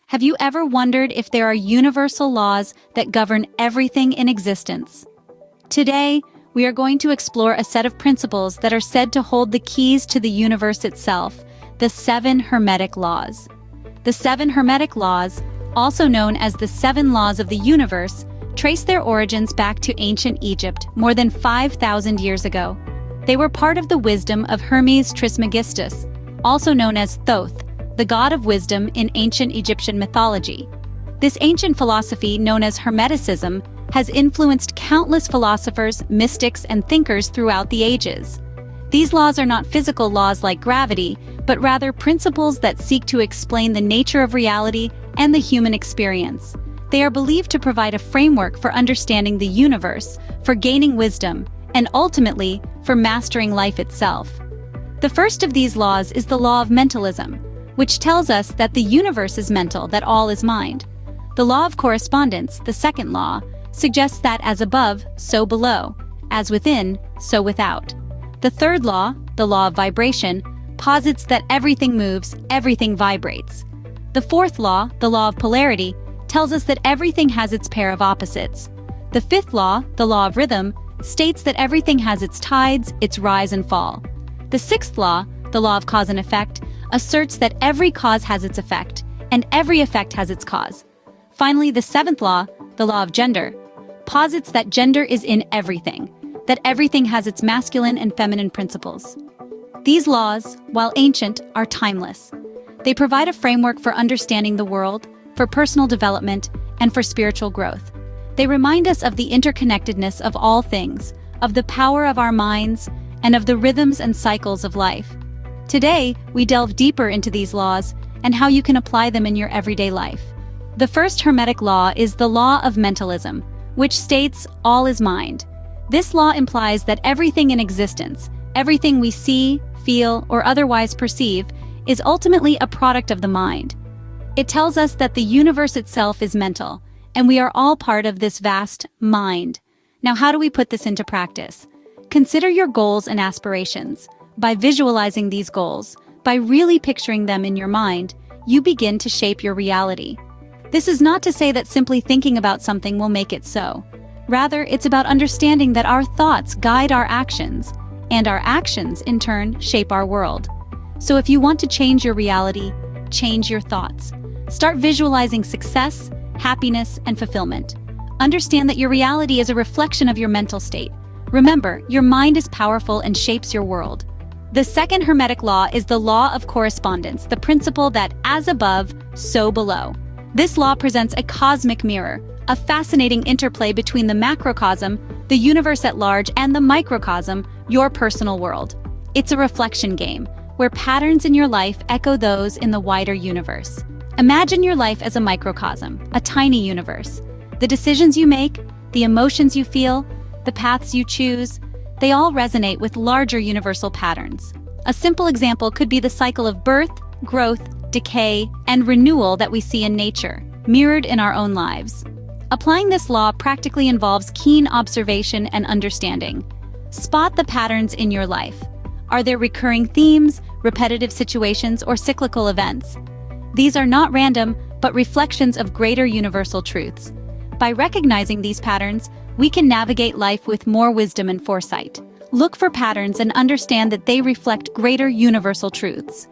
Have you ever wondered if there are universal laws that govern everything in existence? Today, we are going to explore a set of principles that are said to hold the keys to the universe itself, the 7 Hermetic laws. The 7 Hermetic laws, also known as the 7 laws of the universe, trace their origins back to ancient Egypt more than 5,000 years ago. They were part of the wisdom of Hermes Trismegistus, also known as Thoth, the god of wisdom in ancient Egyptian mythology. This ancient philosophy, known as Hermeticism, has influenced countless philosophers, mystics, and thinkers throughout the ages. These laws are not physical laws like gravity, but rather principles that seek to explain the nature of reality and the human experience. They are believed to provide a framework for understanding the universe, for gaining wisdom, and ultimately, for mastering life itself. The first of these laws is the law of mentalism, which tells us that the universe is mental, that all is mind. The law of correspondence, the second law, suggests that as above, so below, as within, so without. The third law, the law of vibration, posits that everything moves, everything vibrates. The fourth law, the law of polarity, tells us that everything has its pair of opposites. The fifth law, the law of rhythm, states that everything has its tides, its rise and fall. The sixth law, the law of cause and effect, asserts that every cause has its effect, and every effect has its cause. Finally, the seventh law, the law of gender, posits that gender is in everything, that everything has its masculine and feminine principles. These laws, while ancient, are timeless. They provide a framework for understanding the world, for personal development, and for spiritual growth. They remind us of the interconnectedness of all things, of the power of our minds, and of the rhythms and cycles of life. Today, we delve deeper into these laws and how you can apply them in your everyday life. The first Hermetic law is the law of mentalism, which states all is mind. This law implies that everything in existence, everything we see, feel, or otherwise perceive, is ultimately a product of the mind. It tells us that the universe itself is mental, and we are all part of this vast mind. Now, how do we put this into practice? Consider your goals and aspirations. By visualizing these goals, by really picturing them in your mind, you begin to shape your reality. This is not to say that simply thinking about something will make it so. Rather, it's about understanding that our thoughts guide our actions, and our actions, in turn, shape our world. So if you want to change your reality, change your thoughts. Start visualizing success, happiness, and fulfillment. Understand that your reality is a reflection of your mental state. Remember, your mind is powerful and shapes your world. The second Hermetic law is the law of correspondence, the principle that as above, so below. This law presents a cosmic mirror, a fascinating interplay between the macrocosm, the universe at large, and the microcosm, your personal world. It's a reflection game, where patterns in your life echo those in the wider universe. Imagine your life as a microcosm, a tiny universe. The decisions you make, the emotions you feel, the paths you choose, they all resonate with larger universal patterns. A simple example could be the cycle of birth, growth, decay, and renewal that we see in nature, mirrored in our own lives. Applying this law practically involves keen observation and understanding. Spot the patterns in your life. Are there recurring themes, repetitive situations, or cyclical events? These are not random, but reflections of greater universal truths. By recognizing these patterns, we can navigate life with more wisdom and foresight. Look for patterns and understand that they reflect greater universal truths.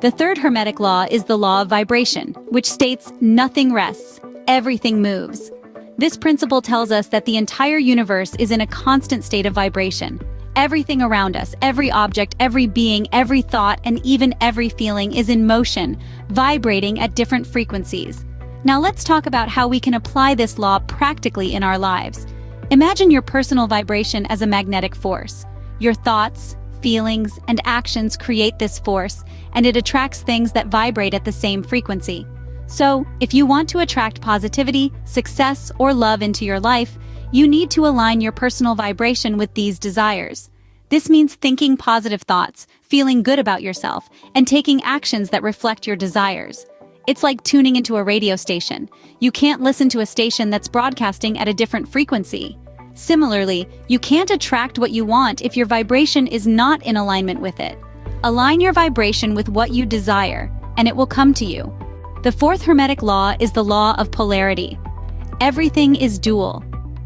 The third Hermetic law is the law of vibration, which states nothing rests, everything moves. This principle tells us that the entire universe is in a constant state of vibration. Everything around us, every object, every being, every thought, and even every feeling is in motion, vibrating at different frequencies. Now let's talk about how we can apply this law practically in our lives. Imagine your personal vibration as a magnetic force. Your thoughts, feelings, and actions create this force, and it attracts things that vibrate at the same frequency. So, if you want to attract positivity, success, or love into your life, you need to align your personal vibration with these desires. This means thinking positive thoughts, feeling good about yourself, and taking actions that reflect your desires. It's like tuning into a radio station. You can't listen to a station that's broadcasting at a different frequency. Similarly, you can't attract what you want if your vibration is not in alignment with it. Align your vibration with what you desire, and it will come to you. The fourth Hermetic law is the law of polarity. Everything is dual.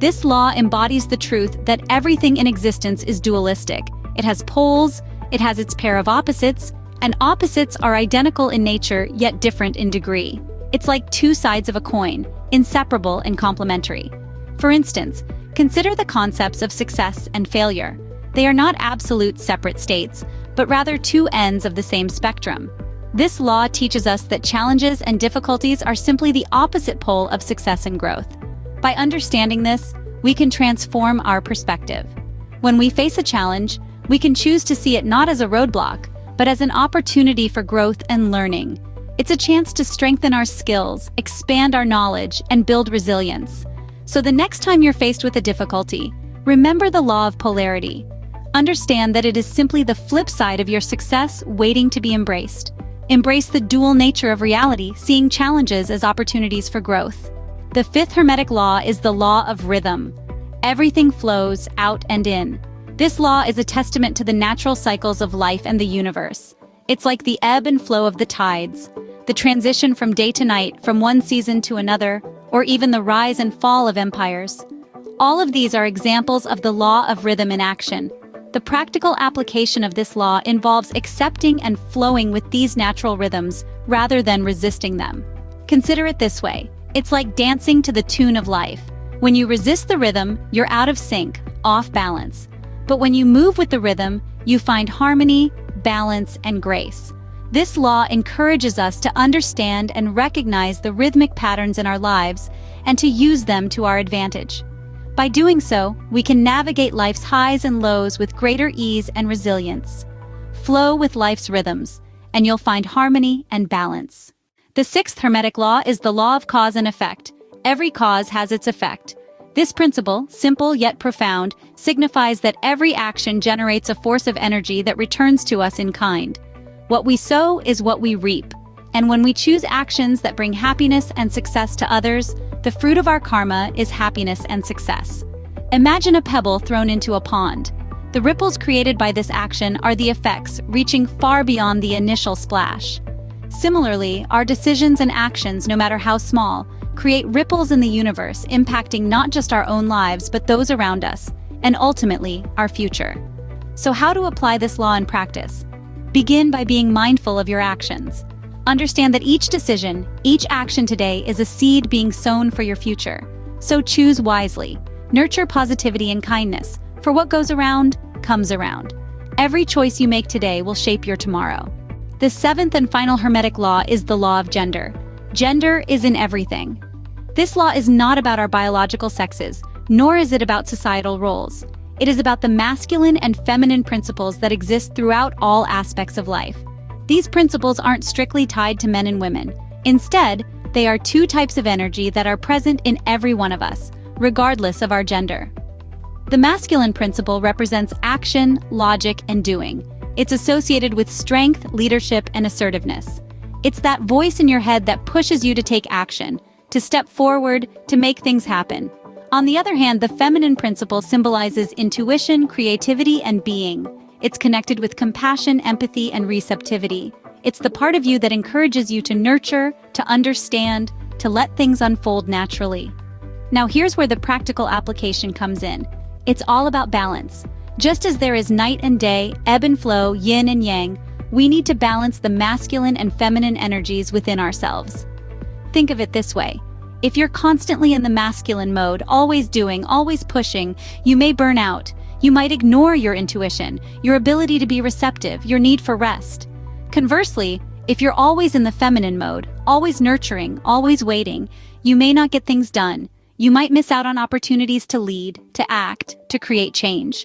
This law embodies the truth that everything in existence is dualistic. It has poles, it has its pair of opposites, and opposites are identical in nature yet different in degree. It's like two sides of a coin, inseparable and complementary. For instance, consider the concepts of success and failure. They are not absolute separate states, but rather two ends of the same spectrum. This law teaches us that challenges and difficulties are simply the opposite pole of success and growth. By understanding this, we can transform our perspective. When we face a challenge, we can choose to see it not as a roadblock, but as an opportunity for growth and learning. It's a chance to strengthen our skills, expand our knowledge, and build resilience. So the next time you're faced with a difficulty, remember the law of polarity. Understand that it is simply the flip side of your success waiting to be embraced. Embrace the dual nature of reality, seeing challenges as opportunities for growth. The fifth Hermetic law is the law of rhythm. Everything flows out and in. This law is a testament to the natural cycles of life and the universe. It's like the ebb and flow of the tides, the transition from day to night, from one season to another, or even the rise and fall of empires. All of these are examples of the law of rhythm in action. The practical application of this law involves accepting and flowing with these natural rhythms rather than resisting them. Consider it this way. It's like dancing to the tune of life. When you resist the rhythm, you're out of sync, off balance. But when you move with the rhythm, you find harmony, balance, and grace. This law encourages us to understand and recognize the rhythmic patterns in our lives and to use them to our advantage. By doing so, we can navigate life's highs and lows with greater ease and resilience. Flow with life's rhythms, and you'll find harmony and balance. The sixth Hermetic law is the law of cause and effect. Every cause has its effect. This principle, simple yet profound, signifies that every action generates a force of energy that returns to us in kind. What we sow is what we reap. And when we choose actions that bring happiness and success to others, the fruit of our karma is happiness and success. Imagine a pebble thrown into a pond. The ripples created by this action are the effects, reaching far beyond the initial splash. Similarly, our decisions and actions, no matter how small, create ripples in the universe, impacting not just our own lives, but those around us, and ultimately, our future. So how to apply this law in practice? Begin by being mindful of your actions. Understand that each decision, each action today is a seed being sown for your future. So choose wisely. Nurture positivity and kindness, for what goes around, comes around. Every choice you make today will shape your tomorrow. The seventh and final Hermetic law is the law of gender. Gender is in everything. This law is not about our biological sexes, nor is it about societal roles. It is about the masculine and feminine principles that exist throughout all aspects of life. These principles aren't strictly tied to men and women. Instead, they are two types of energy that are present in every one of us, regardless of our gender. The masculine principle represents action, logic, and doing. It's associated with strength, leadership, and assertiveness. It's that voice in your head that pushes you to take action, to step forward, to make things happen. On the other hand, the feminine principle symbolizes intuition, creativity, and being. It's connected with compassion, empathy, and receptivity. It's the part of you that encourages you to nurture, to understand, to let things unfold naturally. Now here's where the practical application comes in. It's all about balance. Just as there is night and day, ebb and flow, yin and yang, we need to balance the masculine and feminine energies within ourselves. Think of it this way. If you're constantly in the masculine mode, always doing, always pushing, you may burn out. You might ignore your intuition, your ability to be receptive, your need for rest. Conversely, if you're always in the feminine mode, always nurturing, always waiting, you may not get things done. You might miss out on opportunities to lead, to act, to create change.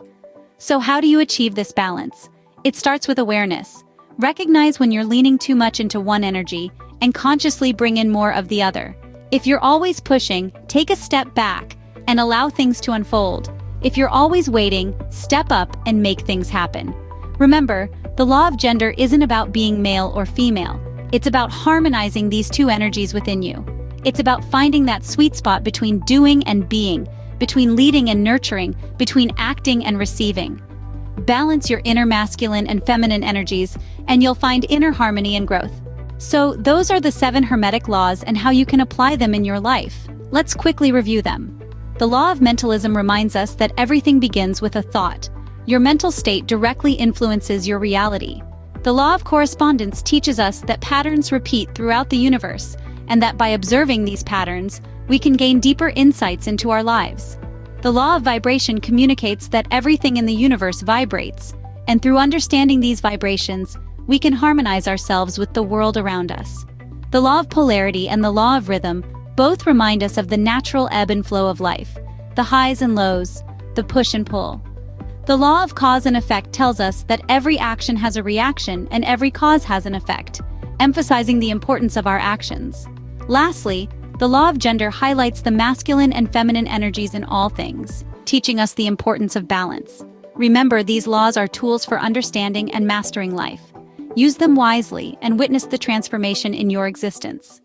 So how do you achieve this balance? It starts with awareness. Recognize when you're leaning too much into one energy and consciously bring in more of the other. If you're always pushing, take a step back and allow things to unfold. If you're always waiting, step up and make things happen. Remember, the law of gender isn't about being male or female. It's about harmonizing these two energies within you. It's about finding that sweet spot between doing and being, between leading and nurturing, between acting and receiving. Balance your inner masculine and feminine energies, and you'll find inner harmony and growth. So, those are the 7 Hermetic laws and how you can apply them in your life. Let's quickly review them. The law of mentalism reminds us that everything begins with a thought. Your mental state directly influences your reality. The law of correspondence teaches us that patterns repeat throughout the universe, and that by observing these patterns, we can gain deeper insights into our lives. The law of vibration communicates that everything in the universe vibrates, and through understanding these vibrations, we can harmonize ourselves with the world around us. The law of polarity and the law of rhythm both remind us of the natural ebb and flow of life, the highs and lows, the push and pull. The law of cause and effect tells us that every action has a reaction and every cause has an effect, emphasizing the importance of our actions. Lastly, the law of gender highlights the masculine and feminine energies in all things, teaching us the importance of balance. Remember, these laws are tools for understanding and mastering life. Use them wisely and witness the transformation in your existence.